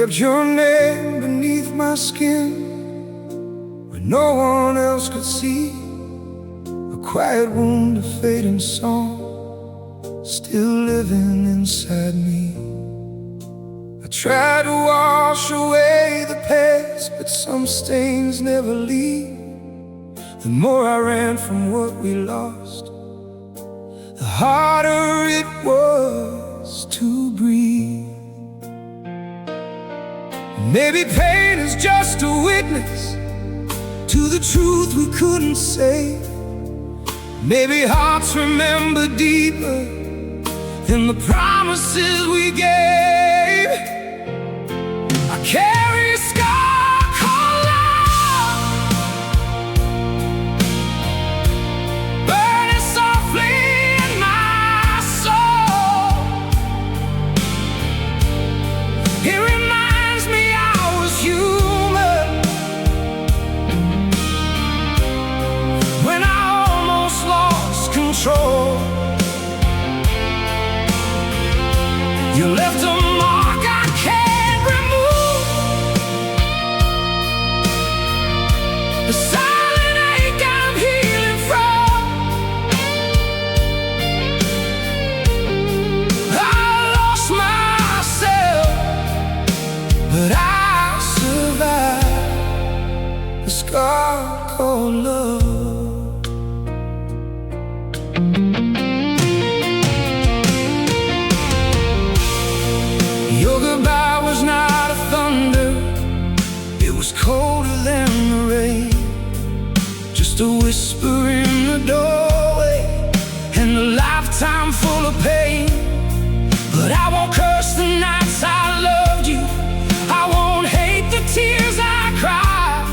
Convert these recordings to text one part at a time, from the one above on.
kept your name beneath my skin when no one else could see. A quiet wound, a fading song, still living inside me. I tried to wash away the past, but some stains never leave. The more I ran from what we lost, the harder it was to breathe. Maybe pain is just a witness to the truth we couldn't say. Maybe hearts remember deeper than the promises we gave. I carry a scar called love, burning softly in my soul. It reminds me I was human when I almost lost control. You left a mark I can't remove, the silent ache I'm healing from. I lost myself, but I survived the scar called love. Your goodbye was not a thunder, it was colder than the rain. Just a whisper in the doorway, and a lifetime full of pain. But I won't curse the nights I loved you, I won't hate the tears I cried.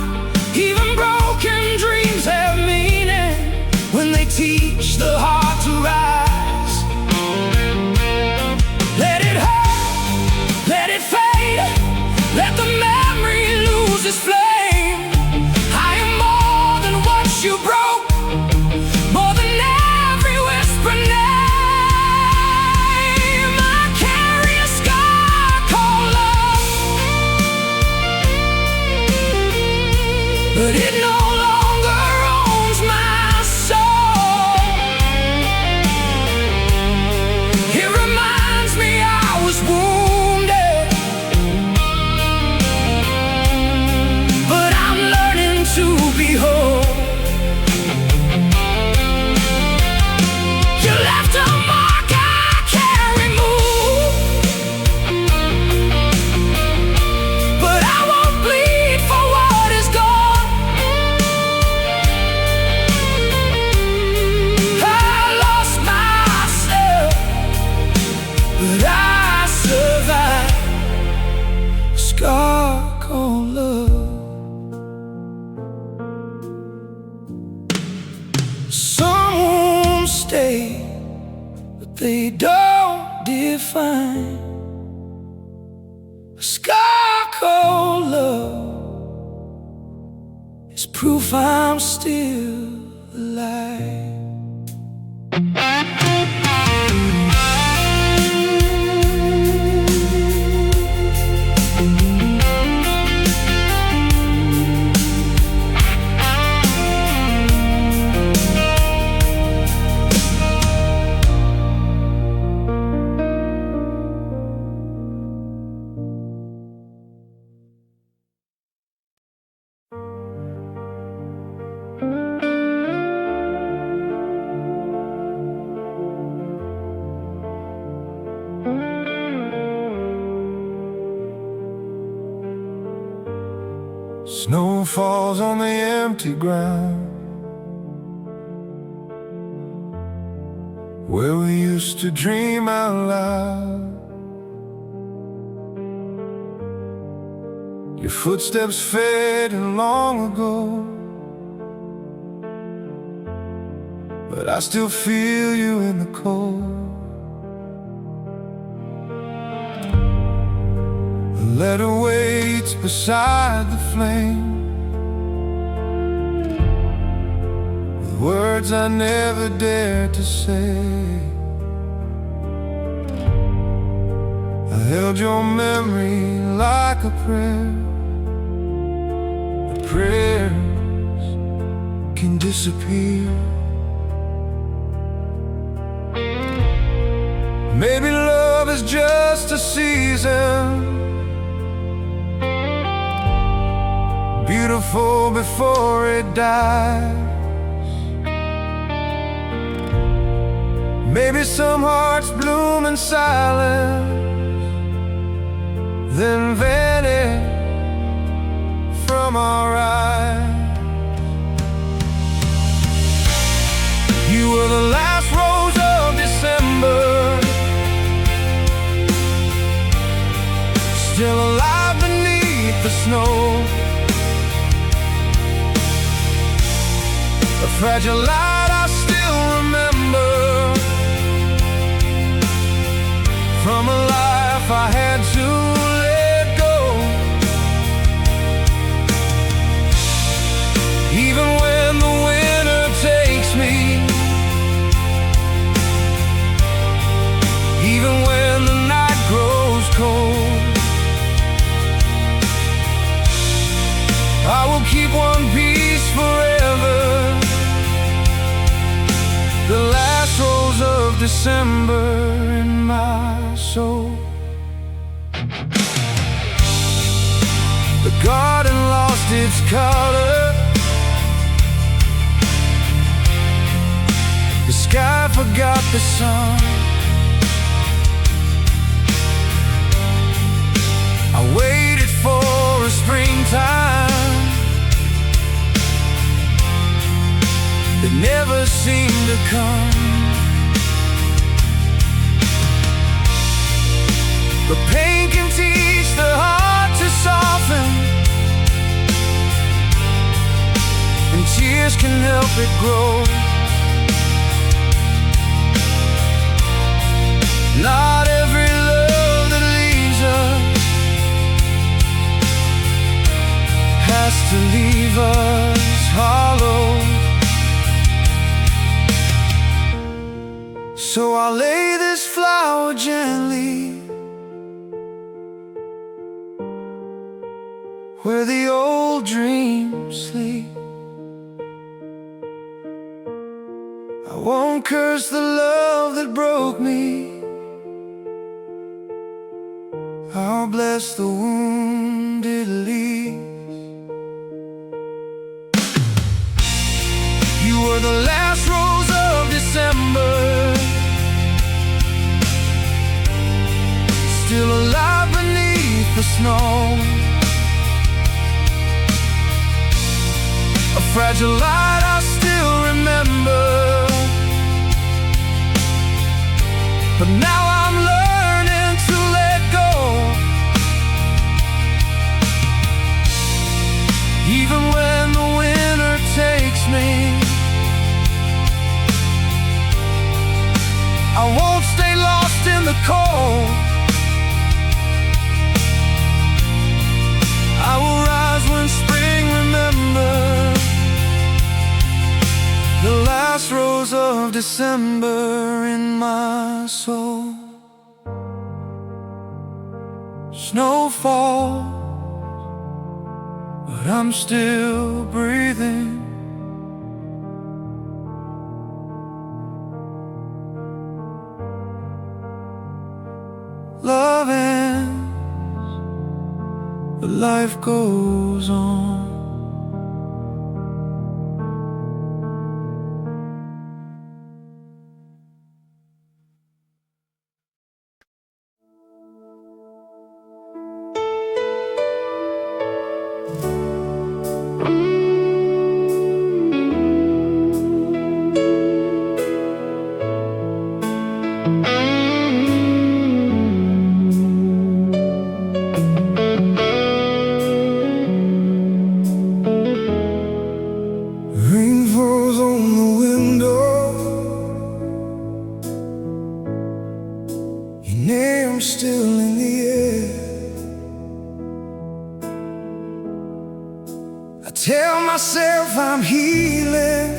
Even broken dreams have meaning when they teach the heart to rise. Let it hurt, let it fade, let the memory lose its flame. I am more than what you broke, more than every whisper name. I carry a scar called love, but it no longer owns my soul. It reminds me I was wounded, but I'm learning to be whole. You left a mark I can't remove, but I won't bleed for what is gone. I lost myself, but I survived a scar called love. Some won't stay, but they don't define. A scar called love is proof I'm still alive. Snow falls on the empty ground where we used to dream out loud. Your footsteps faded long ago, but I still feel you in the cold. The letter waits beside the flame, with words I never dared to say. I held your memory like a prayer. The prayers can disappear. Maybe love is just a season, beautiful before it dies. Maybe some hearts bloom in silence, then vanish from our eyes. You were the last rose of December, still alive beneath the snow. A fragile light I still remember, from a life I had to let go. Even when the winter takes me, even when the night grows cold, I will keep one piece forever, the last rose of December in my soul. The garden lost its color, the sky forgot the sun. I waited for a springtime that never seemed to come. The pain can teach the heart to soften, and tears can help it grow. Not every love that leaves us has to leave us hollow. So I'll lay this flower gently where the old dreams sleep. I won't curse the love that broke me, I'll bless the wounded leaves. You were the last rose of December, still alive beneath the snow. A fragile light I still remember, but now I'm learning to let go. Even when the winter takes me, I won't stay lost in the cold. I will rise when spring remembers, the last rose of December in my soul. Snow falls, but I'm still breathing. Love ends, but life goes on. I'm still in the air. I tell myself I'm healing,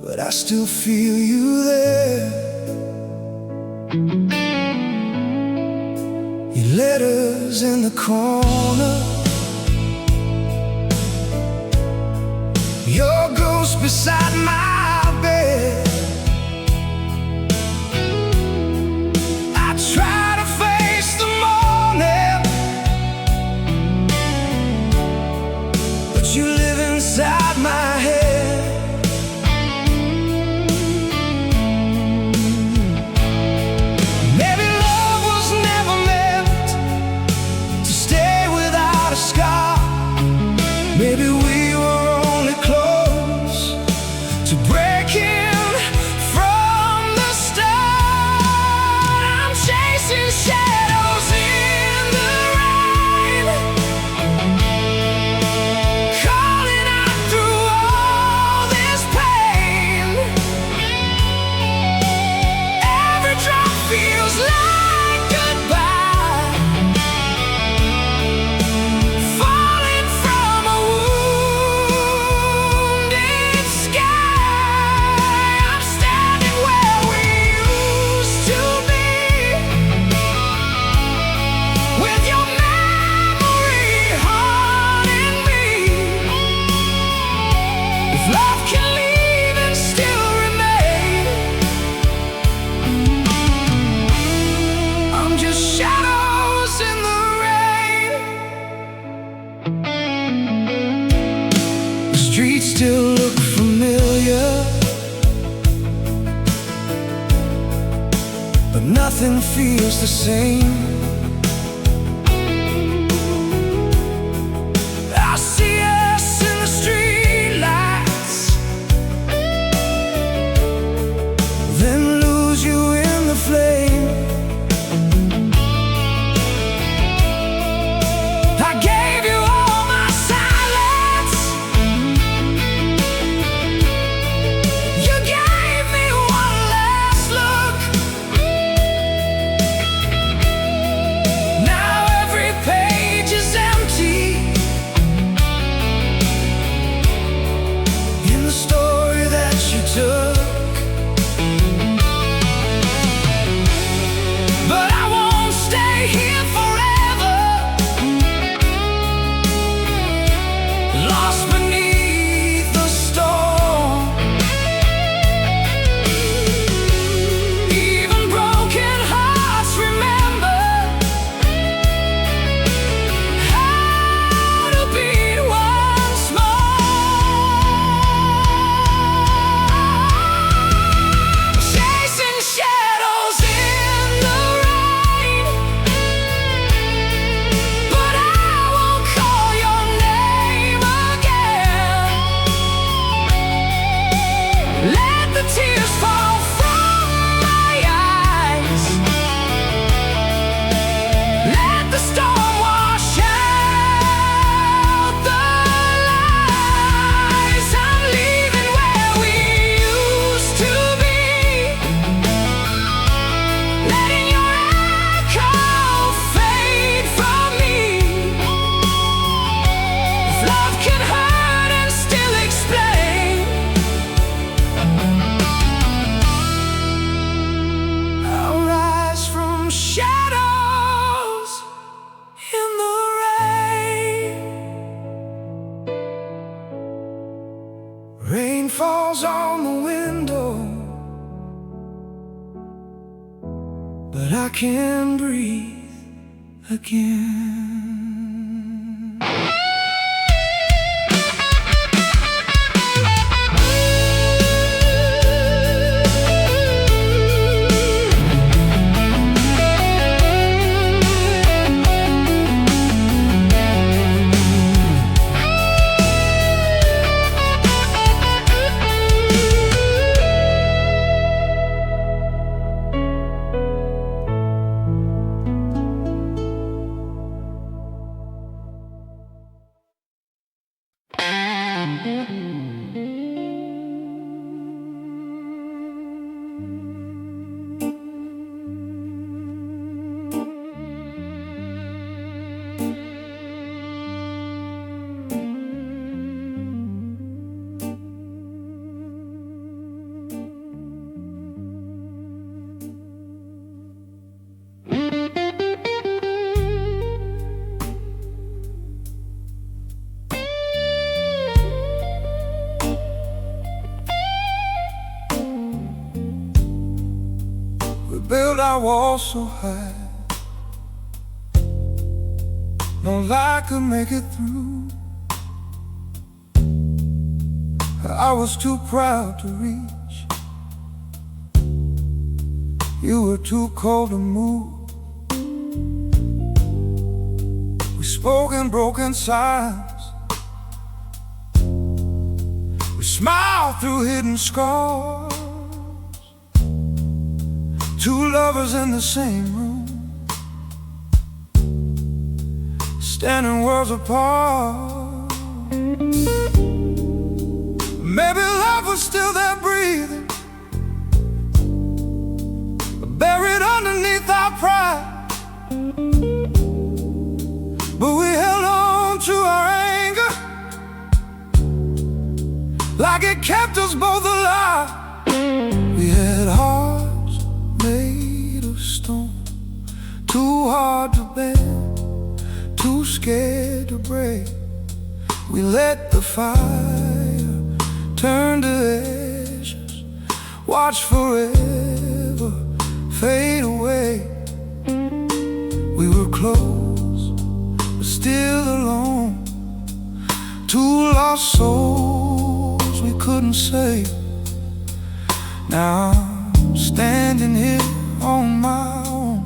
but I still feel you there. Your letters in the corner, your ghost beside my bed. I try to face the morning, but you live inside my head. Maybe love was never meant to stay without a scar. Maybe we were only close to breaking from the start. I'm chasing shadows in the rain, calling out through all this pain. Every drop feels like goodbye, falling from a wounded sky. I'm standing where we used to be, with your memory haunting me. If love can leave and still remain, I'm just shadows in the rain. The streets still look familiar, but nothing feels the same. I see us in the streetlights, then lose you in the flame. I gave you all my silence, you gave me one last look. Now every page is empty in the story that you took. But I won't stay here forever, lost beneath the storm. Even broken hearts remember how to beat once more. Chasing shadows in the rain, but I won't call your name again. Let the tears fall from my eyes, let the storm wash out the lies. I'm leaving where we used to be, letting your echo fade from me. If love can hurt and still explain, I'll rise from shadows in the rain. Rain falls on the window, but I can breathe again. build our walls so high, no light could make it through. I was too proud to reach, you were too cold to move. We spoke in broken silence, we smiled through hidden scars. Two lovers in the same room, standing worlds apart. Maybe love was still there breathing, buried underneath our pride. But we held on to our anger, like it kept us both alive. We had hearts made of stone, too hard to bend, too scared to break. We let the fire turn to ashes, watch forever fade away. We were close, but still alone, two lost souls we couldn't save. Now I'm standing here on my own,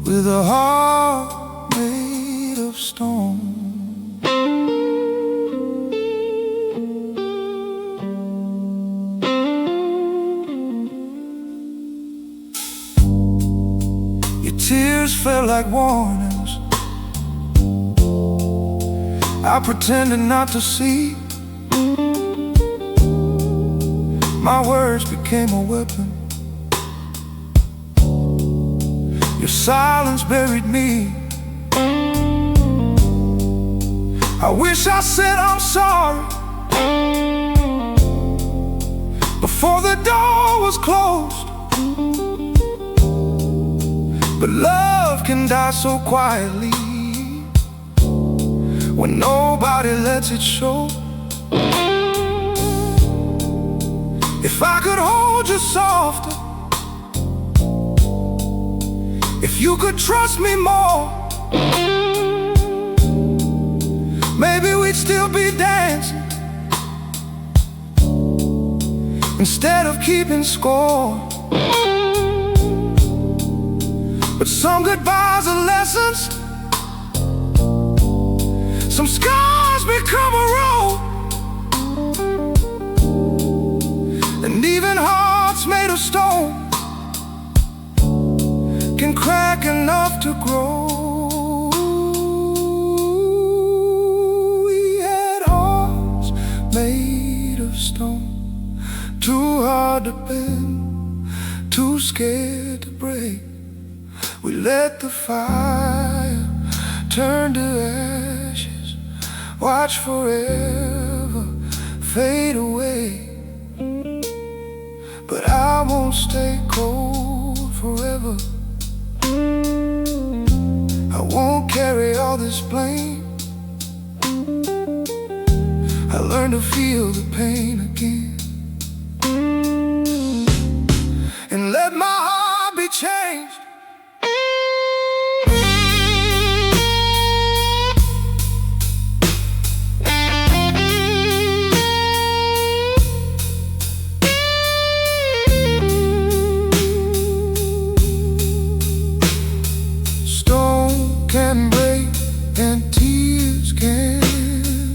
with a heart made of stone. Your tears felt like warnings, I pretended not to see. My words became a weapon, your silence buried me. I wish I said I'm sorry before the door was closed. But love can die so quietly, when nobody lets it show. If I could hold you softer, if you could trust me more, maybe we'd still be dancing instead of keeping score. But some goodbyes are lessons, some scars become a road, and even hearts made of stone can crack enough to grow. We had hearts made of stone, too hard to bend, too scared to break. We let the fire turn to ashes, watch forever fade away. But I won't stay cold forever, I won't carry all this blame. I learned to feel the pain again, and let my heart be changed. Can break and tears can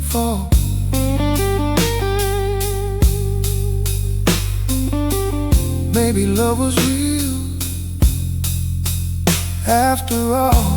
fall. Maybe love was real after all.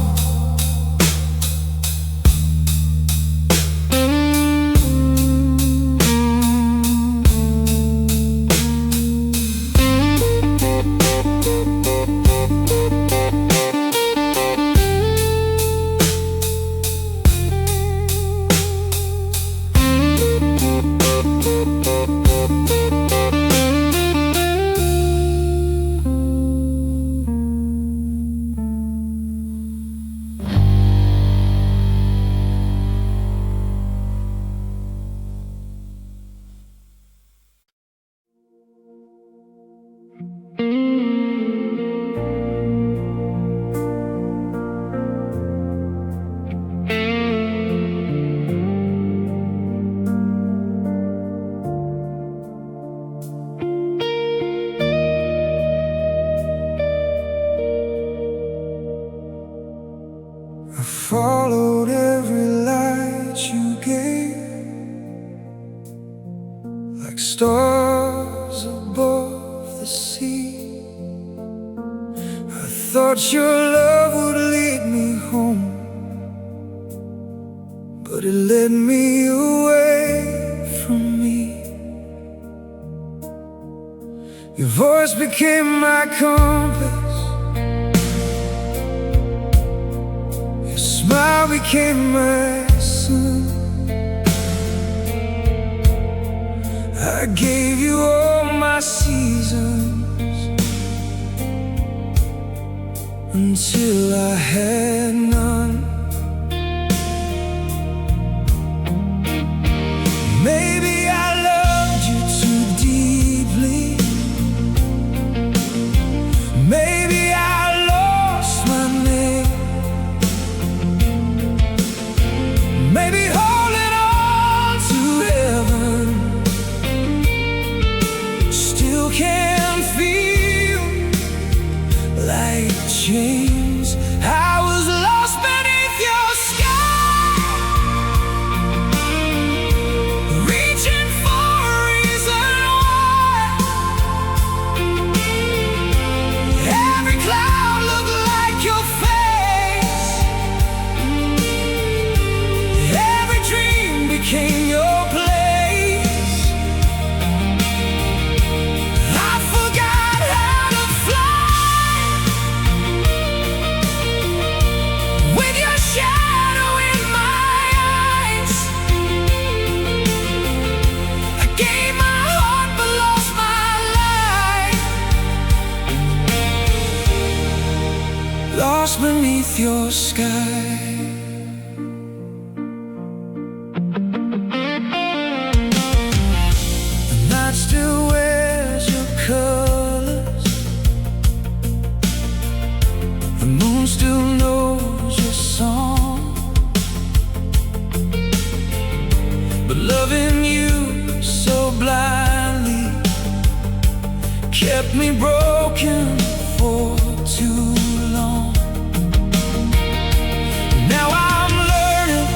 followed every light you gave, like stars above the sea. I thought your love would lead me home, but it led me away from me. Your voice became my compass, your smile became my sun. I gave you all my seasons until I had none. Maybe I loved you too deeply. Maybe I lost my name. Maybe holding on to heaven still can feel like chains. I was lost beneath your sky, reaching for a reason why. Every cloud looked like your face, every dream became your place. I forgot how to fly with your shadow in my eyes. I gave my heart but lost my life, lost beneath your sky. The night still wears your colors, the moon still knows your song, but loving you so blindly kept me broken for too long. Now I'm learning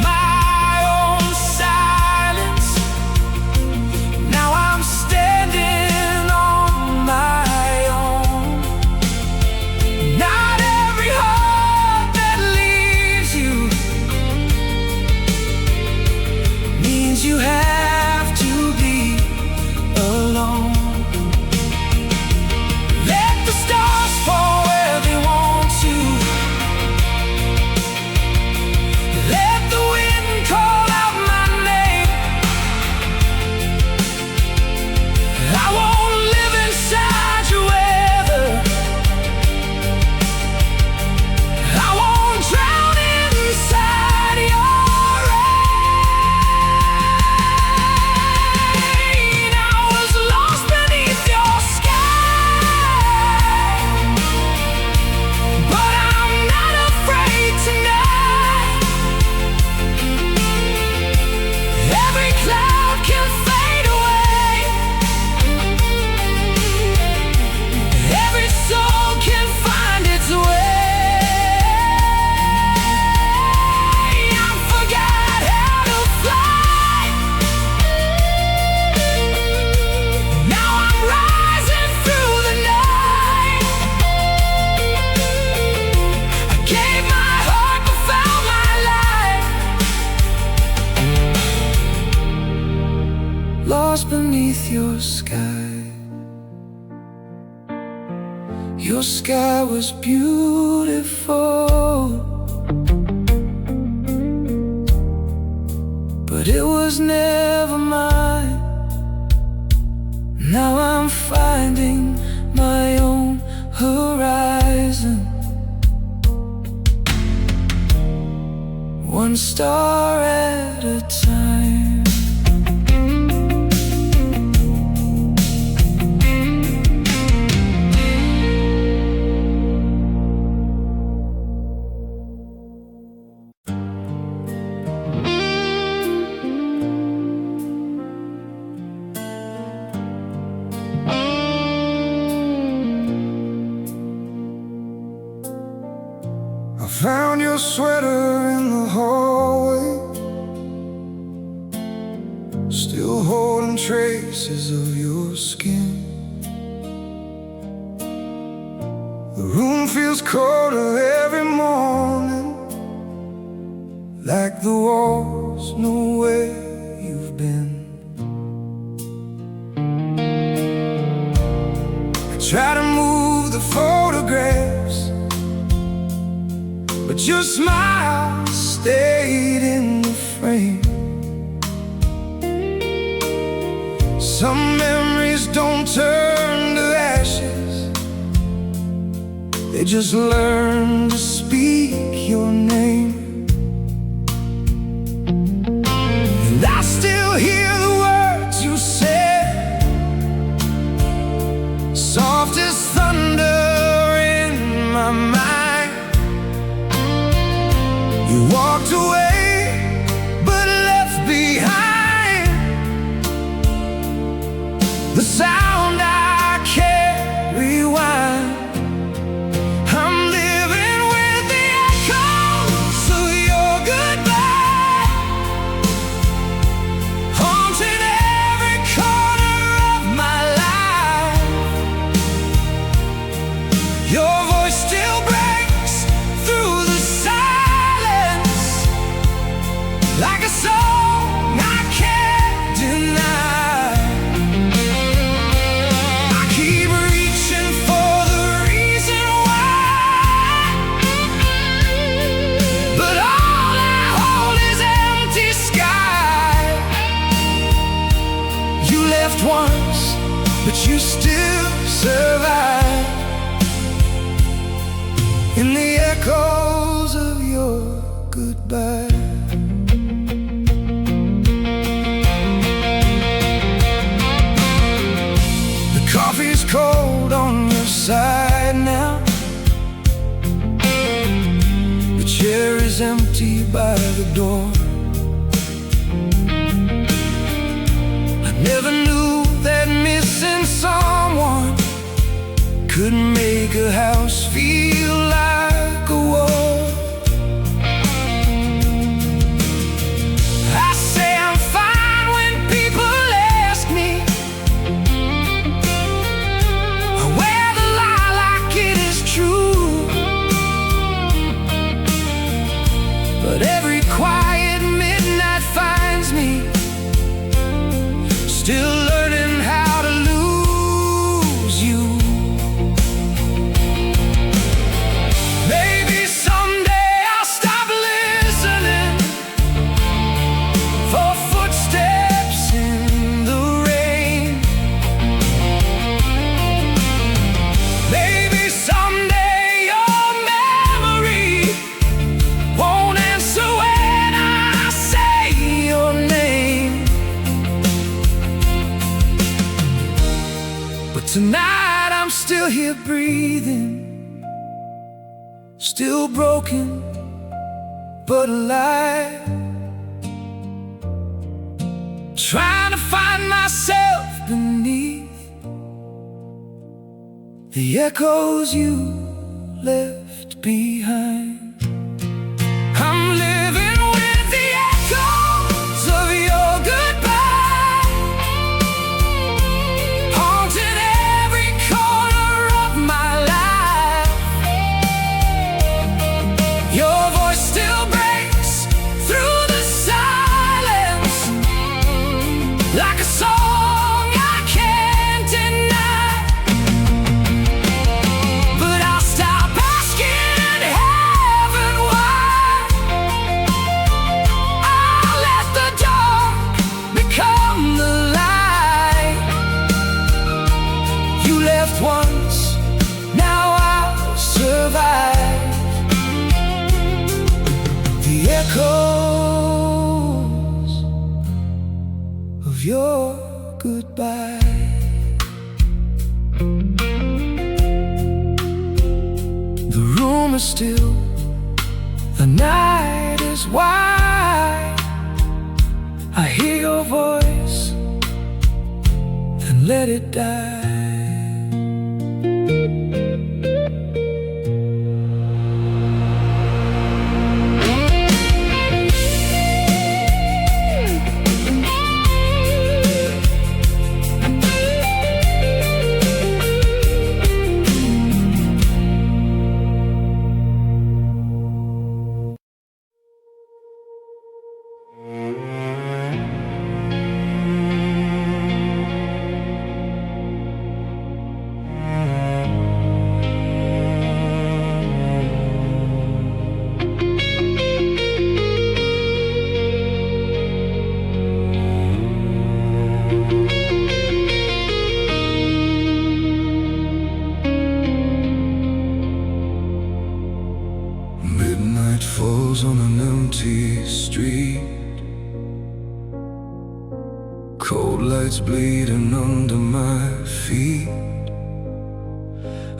my own silence. Now I'm standing on my own. Not every heart that leaves you means you have to be alone. Let the stars fall where they want to. Let the wind call out my name. I won't live inside your weather. I won't drown inside your rain. I was lost beneath your sky, but I'm not afraid tonight. Every cloud can fade away, every soul can find its way. I forgot how to fly. Now I'm rising through the night. I gave my heart but found my life, lost beneath your sky. Your sky was beautiful, but it was never mine. Now I'm finding my own horizon, one star at a time. I found your sweater in the hallway, still holding traces of your skin. The room feels colder every morning, like the walls know where you've been. I try to move the photographs, but your smile stayed in the frame. Some memories don't turn to ashes, they just learn to speak your name. And I still hear the words you said, soft as thunder in my mind. You walked away, but left behind the sound I can't rewind. I'm living with the echoes of your goodbye, haunting every corner of my life. Your voice still breaks through the silence, like a song I can't deny. I keep reaching for the reason why, but all I hold is empty sky. You left once, but you still survive in the echoes of your goodbye. The coffee's cold on your side now, the chair is empty by the door. I never knew that missing someone could make a house feel like a wall. I say I'm fine when people ask me. I wear the lie like it is true, but every quiet midnight finds me still learning how to lose you. Maybe someday I'll stop listening for footsteps in the rain. Maybe someday your memory won't answer when I say your name. But tonight I'm still here breathing, still broken, but alive, trying to find myself beneath the echoes you left behind. I'm living with the echoes of your goodbye, haunting every corner of my life. Your voice still breaks through the silence, like a song I can't deny. But I'll stop asking heaven why. I'll let the dark become the light. You left once, now I'll survive the echoes of your goodbye. The room is still, the night is wide. I hear your voice and let it die. Midnight falls on an empty street, cold lights bleeding under my feet.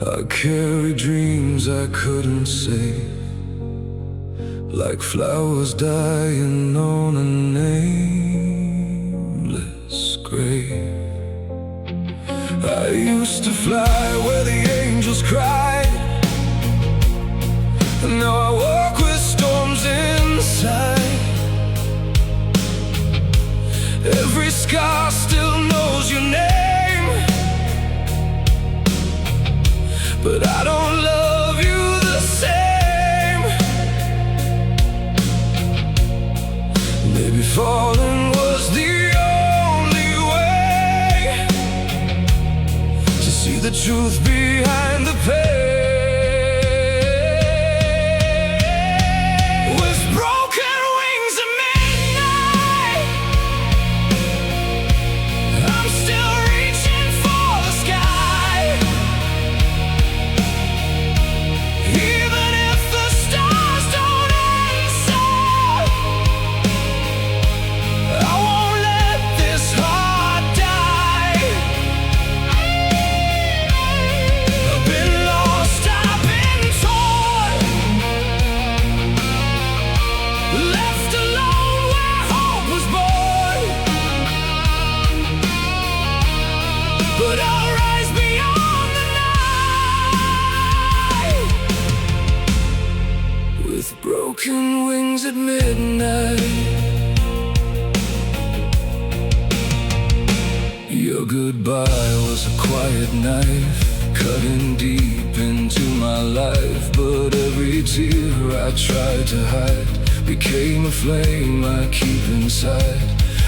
I carry dreams I couldn't save, like flowers dying on a nameless grave. I used to fly where the angels cried, and now I walk with storms inside. Every scar still knows your name, but I don't love you the same. Maybe falling was the only way to see the truth behind the pain. But I'll rise beyond the night, with broken wings at midnight. Your goodbye was a quiet knife, cutting deep into my life. But every tear I tried to hide became a flame I keep inside.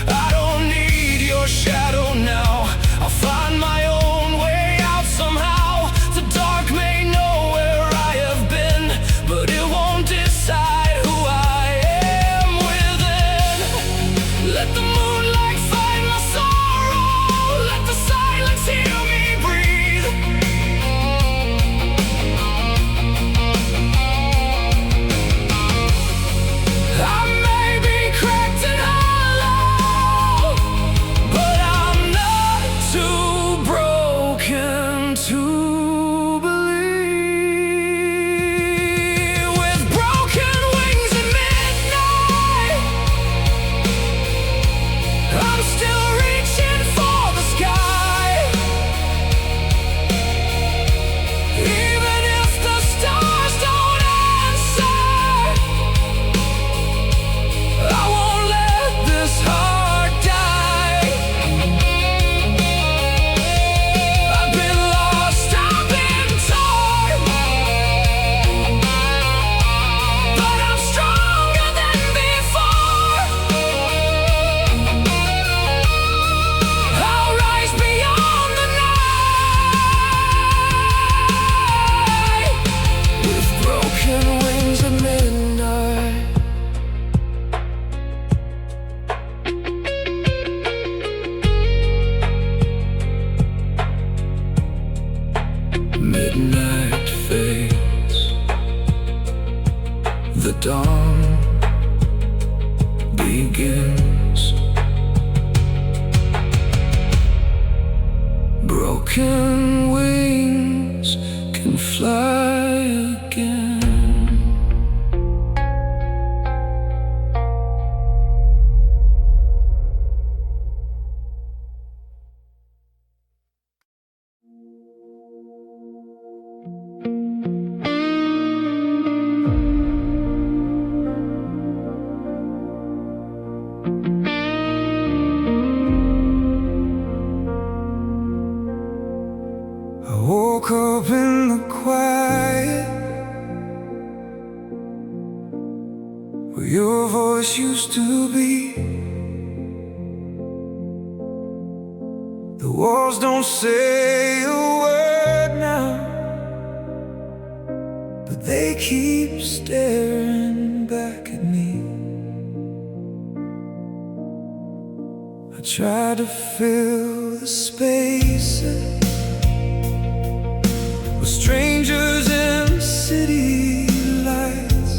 I don't need your shadow now, I'll find my own way out somehow. The dark may know where I have been, but it won't decide who I am within. Let the moonlight find my sorrow, let the silence hear me breathe. I may be cracked and hollow, but I'm not too broken to believe. With broken wings at midnight, I'm still reaching for the sky. Even if the stars don't answer, I won't let this heart die. I've been lost, I've been torn, but I'm stronger than before. I'll rise beyond the night, with broken wings at midnight. Midnight fades, the dawn begins. Broken wings can fly again. I woke up in the quiet, where your voice used to be. The walls don't say a word now, but they keep staring back at me. I try to fill the spaces with strangers in city lights,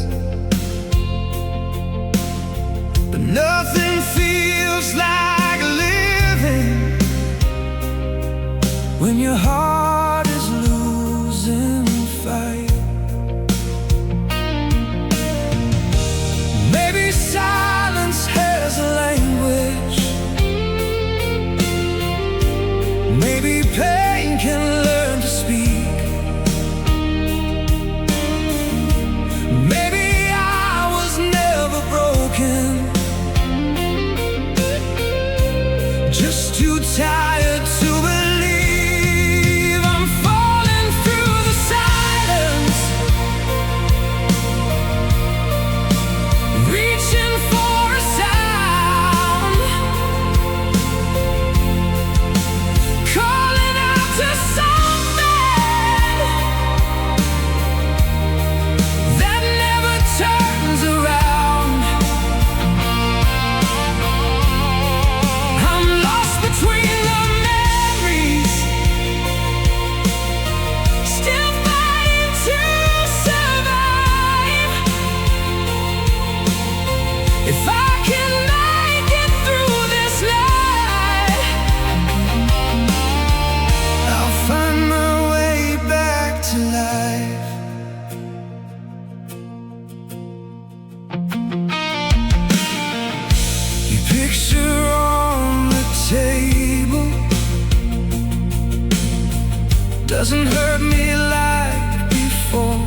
doesn't hurt me like before.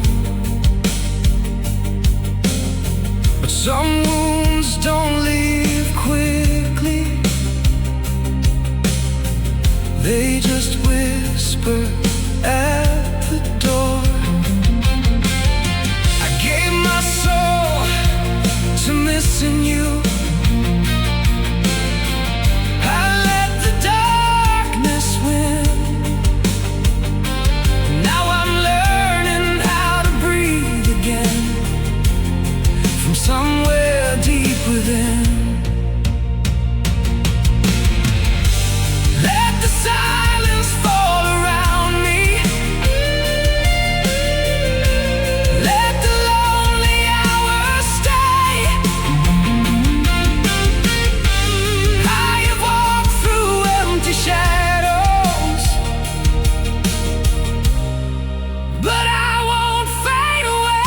But some wounds don't leave quickly, they just whisper at the door. I gave my soul to missing you. I let the darkness win. Now I'm learning how to breathe again from somewhere deep within. Let the silence fall around me. Let the lonely hours stay. I have walked through empty shadows, but I won't fade away.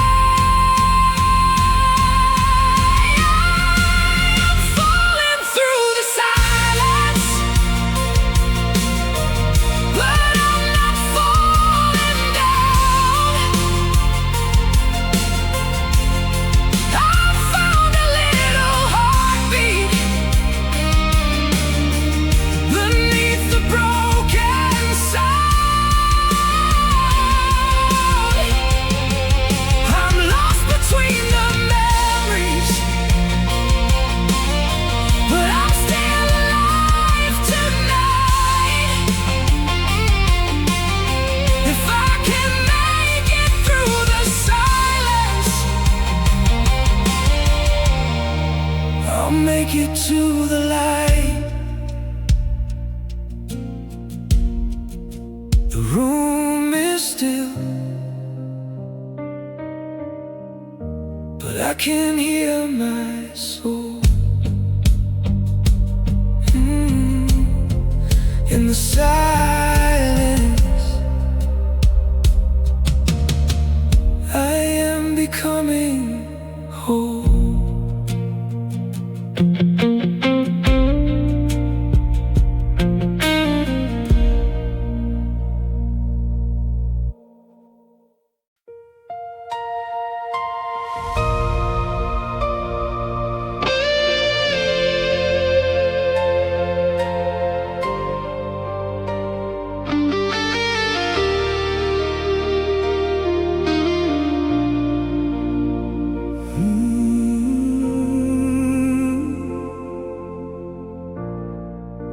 I'm falling through the silence, but I'm not falling down. I've found a little heartbeat beneath the broken sound. I'm lost between the memories, but I'm still alive tonight. If I can make it through the silence, I'll make it to the light. The room is still, but I can hear my soul in the silence. I am becoming whole.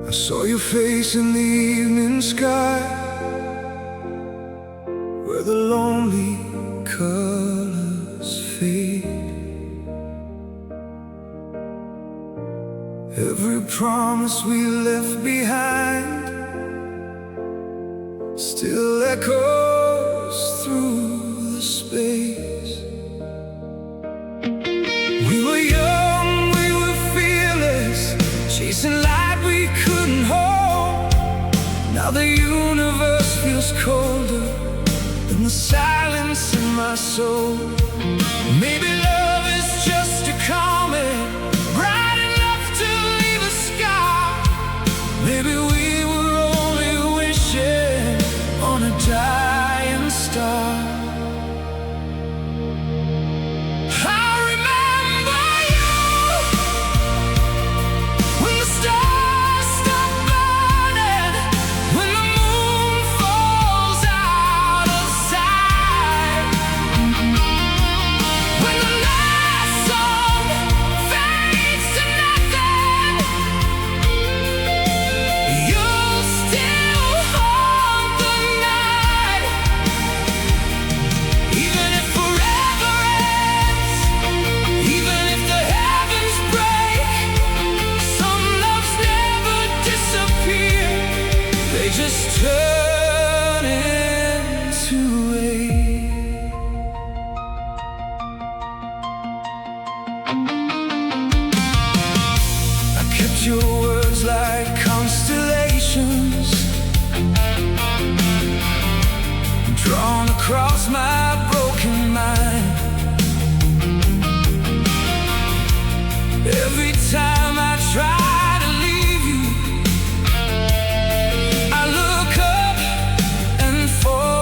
I saw your face in the evening sky, where the lonely colors fade. Every promise we left behind still echoes through the space. We were young, we were fearless, chasing light we couldn't hold. Now the universe feels colder than the silence in my soul. Maybe love is just a comet, bright enough to leave a scar. Maybe we were only wishing on a dying star. I remember you when the stars stop burning, when the moon falls out of sight, when the last song fades to nothing. You'll still haunt the night, even if forever ends, even if the heavens break. Some loves never disappear, they just turn into ache. I kept your words like constellations, drawn across my broken mind. Every time I try to leave you, I look up and fall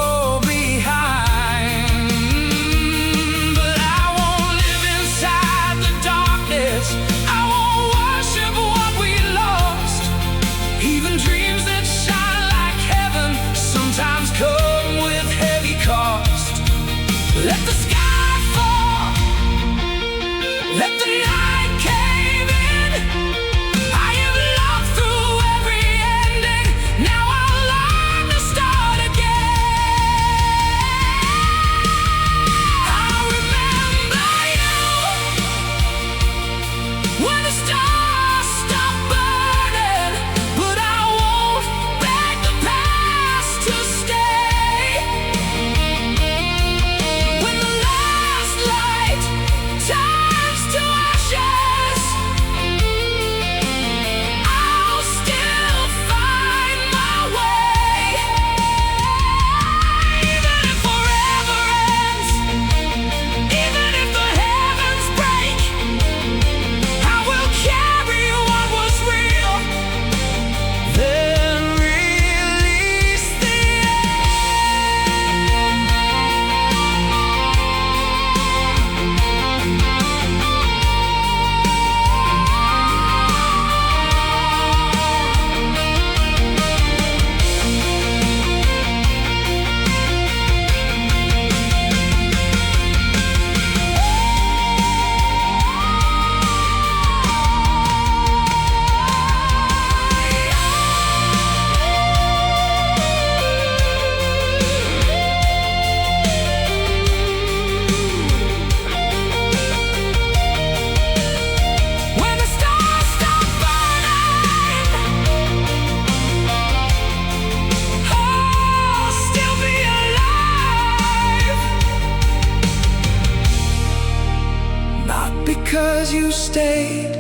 because you stayed,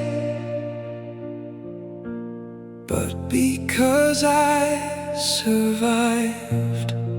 but because I survived.